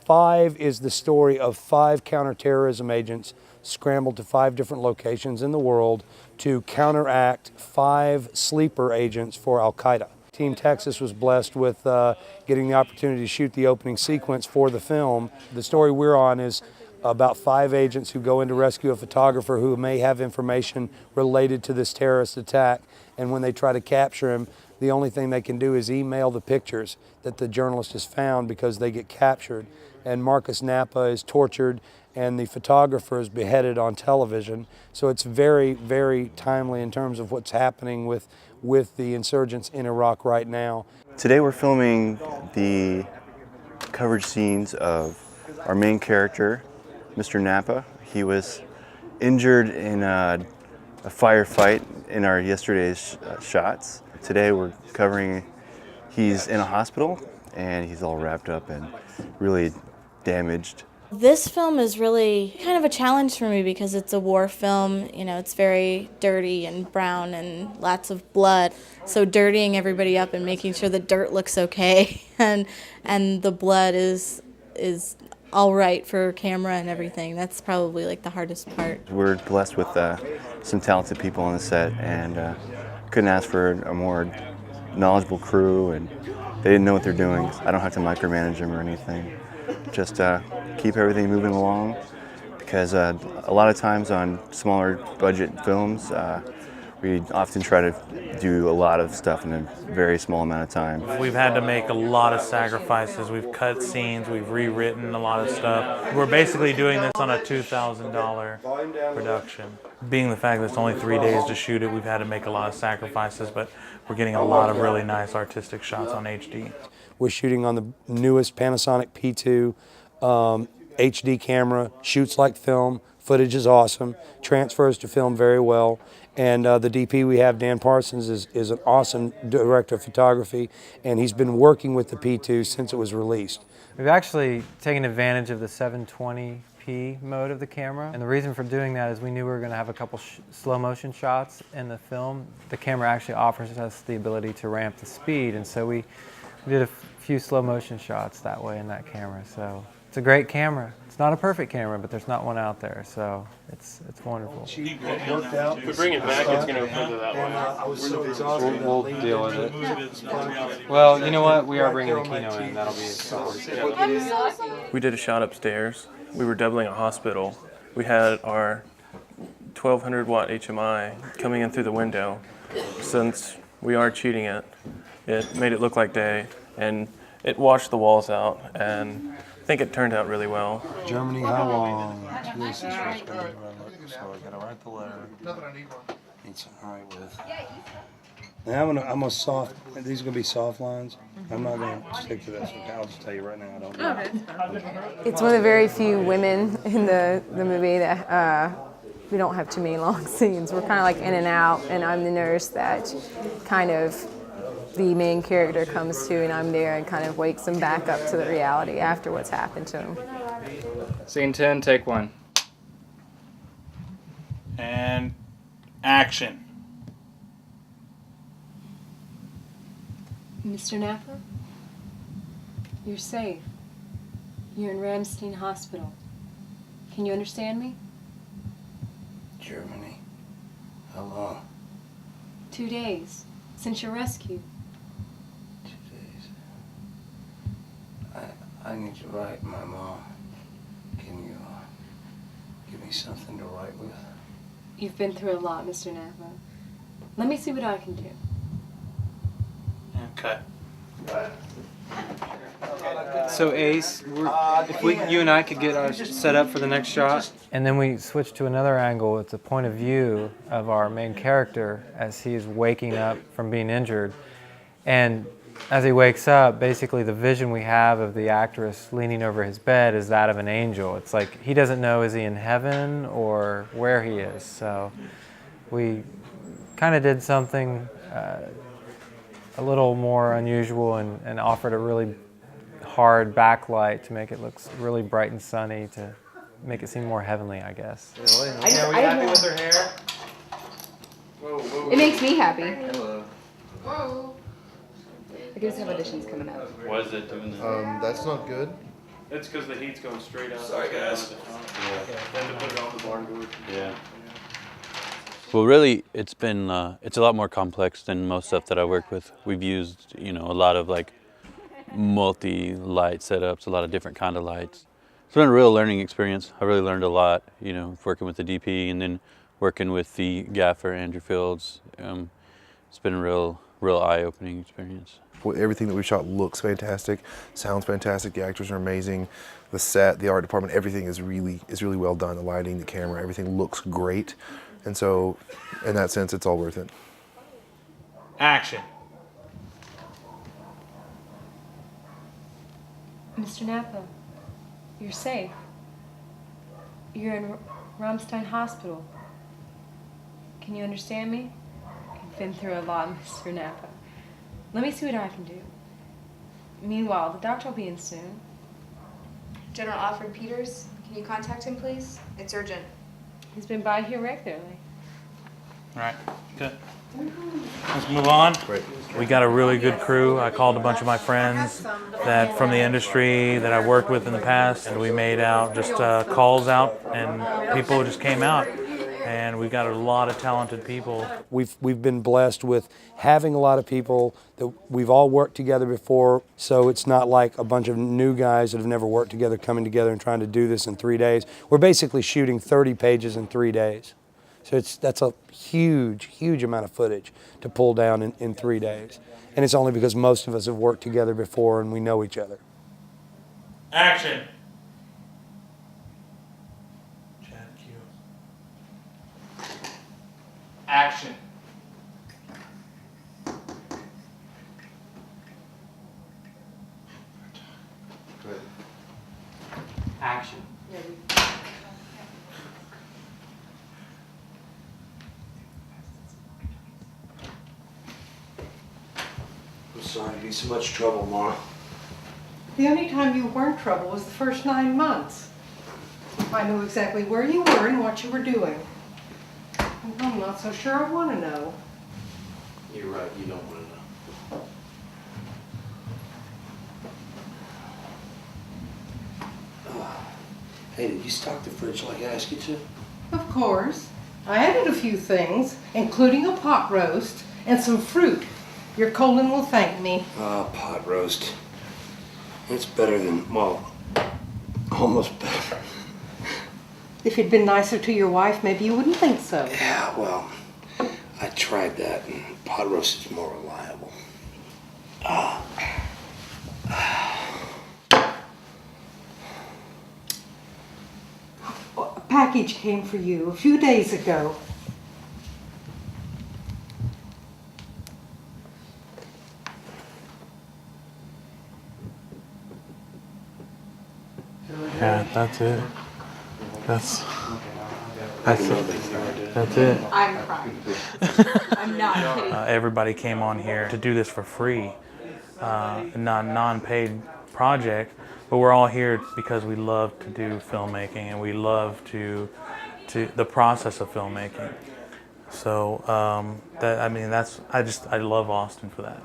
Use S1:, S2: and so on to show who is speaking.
S1: 5 is the story of 5 counterterrorism agents scrambled to 5 different locations in the world to counteract 5 sleeper agents for Al-Qaeda. Team Texas was blessed with getting the opportunity to shoot the opening sequence for the film. The story we're on is about 5 agents who go in to rescue a photographer who may have information related to this terrorist attack, and when they try to capture him, the only thing they can do is email the pictures that the journalist has found because they get captured. And Marcus Napa is tortured and the photographer is beheaded on television. So it's very, very timely in terms of what's happening with the insurgents in Iraq right now.
S2: Today we're filming the coverage scenes of our main character, Mr. Napa. He was injured in a firefight in our yesterday's shots. Today we're covering, he's in a hospital and he's all wrapped up and really damaged.
S3: This film is really kind of a challenge for me because it's a war film. You know, it's very dirty and brown and lots of blood. So dirtying everybody up and making sure the dirt looks okay and the blood is all right for camera and everything. That's probably like the hardest part.
S2: We're blessed with some talented people on the set, and couldn't ask for a more knowledgeable crew, and they didn't know what they're doing. I don't have to micromanage them or anything. Just keep everything moving along, because a lot of times on smaller budget films, we often try to do a lot of stuff in a very small amount of time.
S4: We've had to make a lot of sacrifices. We've cut scenes, we've rewritten a lot of stuff. We're basically doing this on a $2,000 production. Being the fact that it's only 3 days to shoot it, we've had to make a lot of sacrifices, but we're getting a lot of really nice artistic shots on HD.
S1: We're shooting on the newest Panasonic P2 HD camera, shoots like film, footage is awesome, transfers to film very well, and the DP we have, Dan Parsons, is an awesome director of photography, and he's been working with the P2 since it was released.
S5: We've actually taken advantage of the 720p mode of the camera, and the reason for doing that is we knew we were going to have a couple slow motion shots in the film. The camera actually offers us the ability to ramp the speed, and so we did a few slow motion shots that way in that camera. So it's a great camera. It's not a perfect camera, but there's not one out there, so it's wonderful.
S6: If we bring it back, it's going to go further that way.
S5: We'll deal with it. Well, you know what? We are bringing the Kino in. That'll be
S6: We did a shot upstairs. We were doubling a hospital. We had our 1200 watt HMI coming in through the window. Since we are cheating it made it look like day, and it washed the walls out, and I think it turned out really well.
S1: Germany, how long?
S7: This is what's going to run, so I gotta write the letter. Need some right with.
S1: Now I'm gonna soft. These are gonna be soft lines. I'm not gonna stick to this. Okay, I'll just tell you right now. I don't know.
S8: It's one of the very few women in the movie that we don't have too many long scenes. We're kind of like in and out, and I'm the nurse that kind of the main character comes to, and I'm there and kind of wakes him back up to the reality after what's happened to him.
S9: Scene 10, take 1.
S4: And action.
S10: Mr. Napa, you're safe. You're in Ramstein Hospital. Can you understand me?
S7: Germany. How long?
S10: 2 days since your rescue.
S7: 2 days. I need to write my mom. Can you give me something to write with?
S10: You've been through a lot, Mr. Napa. Let me see what I can do.
S4: Okay.
S5: So Ace, you and I could get our set up for the next shot. And then we switch to another angle. It's a point of view of our main character as he's waking up from being injured. And as he wakes up, basically the vision we have of the actress leaning over his bed is that of an angel. It's like he doesn't know, is he in heaven or where he is. So we kind of did something a little more unusual and offered a really hard backlight to make it look really bright and sunny, to make it seem more heavenly, I guess.
S9: Really? Are we happy with her hair?
S8: It makes me happy.
S9: Hello.
S8: I guess have auditions coming up.
S9: What is it doing?
S11: That's not good.
S6: It's because the heat's going straight out.
S7: Sorry, guys.
S6: Then to put it on the barn door.
S11: Yeah. Well, really, it's been it's a lot more complex than most stuff that I work with. We've used, a lot of like multi-light setups, a lot of different kind of lights. It's been a real learning experience. I really learned a lot, working with the DP and then working with the gaffer, Andrew Fields. It's been a real eye-opening experience.
S12: Everything that we shot looks fantastic, sounds fantastic. The actors are amazing. The set, the art department, everything is really well done. The lighting, the camera, everything looks great. And so, in that sense, it's all worth it.
S4: Action.
S10: Mr. Napa, you're safe. You're in Ramstein Hospital. Can you understand me? I've been through a lot, Mr. Napa. Let me see what I can do. Meanwhile, the doctor will be in soon.
S13: General Alfred Peters, can you contact him, please? It's urgent.
S10: He's been by here regularly.
S4: All right, good. Let's move on.
S12: Great.
S4: We got a really good crew. I called a bunch of my friends that from the industry that I worked with in the past, and we made out just calls out, and people just came out. And we've got a lot of talented people.
S1: We've been blessed with having a lot of people that we've all worked together before, so it's not like a bunch of new guys that have never worked together coming together and trying to do this in 3 days. We're basically shooting 30 pages in 3 days. So that's a huge amount of footage to pull down in 3 days. And it's only because most of us have worked together before and we know each other.
S4: Action. Chad, cue. Action.
S7: Good.
S4: Action.
S7: I'm sorry to be so much trouble, Ma.
S14: The only time you weren't trouble was the first 9 months. I knew exactly where you were and what you were doing. And I'm not so sure I want to know.
S7: You're right, you don't want to know. Hey, did you stock the fridge like I asked you to?
S14: Of course. I added a few things, including a pot roast and some fruit. Your colon will thank me.
S7: Pot roast. It's better than, well, almost better.
S14: If you'd been nicer to your wife, maybe you wouldn't think so.
S7: Yeah, well, I tried that, and pot roast is more reliable.
S14: A package came for you a few days ago.
S6: Yeah, that's it. That's it.
S13: I'm crying. I'm not kidding.
S4: Everybody came on here to do this for free, non-paid project, but we're all here because we love to do filmmaking and we love to the process of filmmaking. So I love Austin for that.